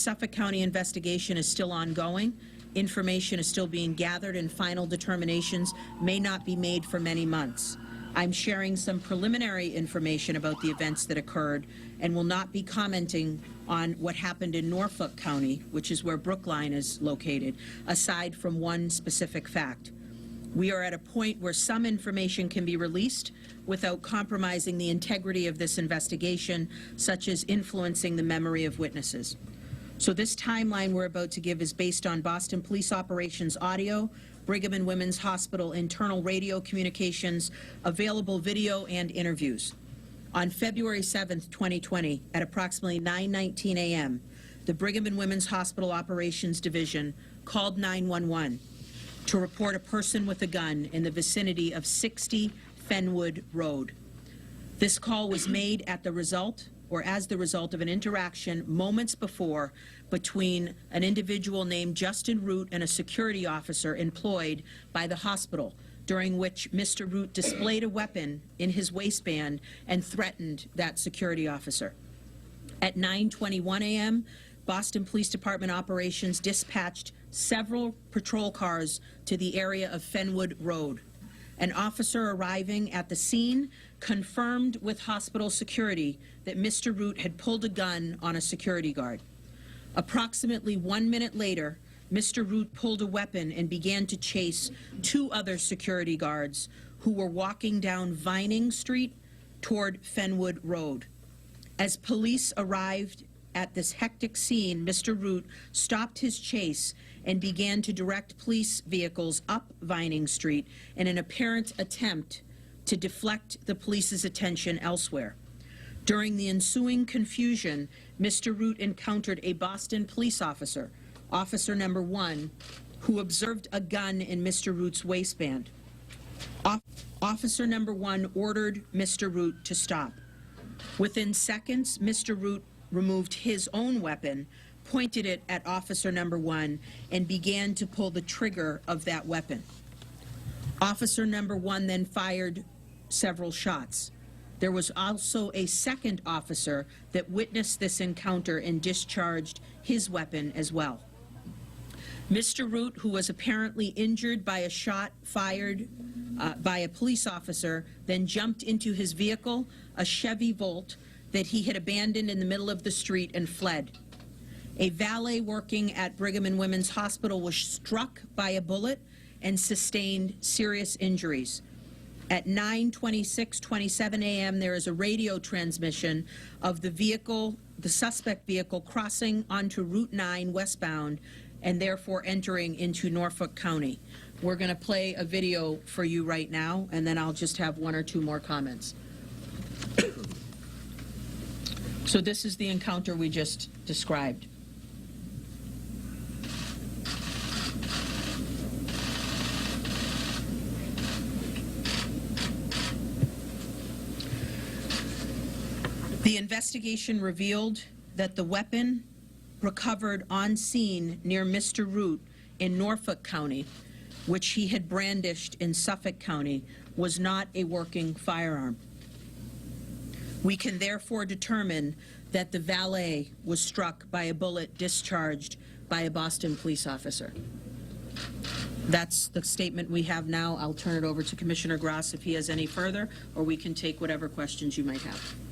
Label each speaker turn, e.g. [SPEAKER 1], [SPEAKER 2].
[SPEAKER 1] Suffolk County investigation is still ongoing. Information is still being gathered, and final determinations may not be made for many months. I'm sharing some preliminary information about the events that occurred and will not be commenting on what happened in Norfolk County, which is where Brookline is located, aside from one specific fact. We are at a point where some information can be released without compromising the integrity of this investigation, such as influencing the memory of witnesses. So this timeline we're about to give is based on Boston Police Operations audio, Brigham and Women's Hospital internal radio communications, available video, and interviews. On February 7th, 2020, at approximately 9:19 a.m., the Brigham and Women's Hospital Operations Division called 911 to report a person with a gun in the vicinity of 60 Fenwood Road. This call was made as the result of an interaction moments before between an individual named Justin Root and a security officer employed by the hospital, during which Mr. Root displayed a weapon in his waistband and threatened that security officer. At 9:21 a.m., Boston Police Department operations dispatched several patrol cars to the area of Fenwood Road. An officer arriving at the scene confirmed with hospital security that Mr. Root had pulled a gun on a security guard. Approximately 1 minute later, Mr. Root pulled a weapon and began to chase two other security guards who were walking down Vining Street toward Fenwood Road. As police arrived at this hectic scene, Mr. Root stopped his chase and began to direct police vehicles up Vining Street in an apparent attempt to deflect the police's attention elsewhere. During the ensuing confusion, Mr. Root encountered a Boston police officer, Officer Number 1, who observed a gun in Mr. Root's waistband. Officer Number 1 ordered Mr. Root to stop. Within seconds, Mr. Root removed his own weapon, pointed it at Officer Number 1, and began to pull the trigger of that weapon. Officer Number 1 then fired several shots. There was also a second officer that witnessed this encounter and discharged his weapon as well. Mr. Root, who was apparently injured by a shot fired by a police officer, then jumped into his vehicle, a Chevy Volt, that he had abandoned in the middle of the street, and fled. A valet working at Brigham and Women's Hospital was struck by a bullet and sustained serious injuries. At 9:27 a.m., there is a radio transmission of the suspect vehicle crossing onto Route 9 westbound and therefore entering into Norfolk County. We're going to play a video for you right now, and then I'll just have one or two more comments. So this is the encounter we just described. The investigation revealed that the weapon recovered on scene near Mr. Root in Norfolk County, which he had brandished in Suffolk County, was not a working firearm. We can therefore determine that the valet was struck by a bullet discharged by a Boston police officer. That's the statement we have now. I'll turn it over to Commissioner Grass if he has any further, or we can take whatever questions you might have.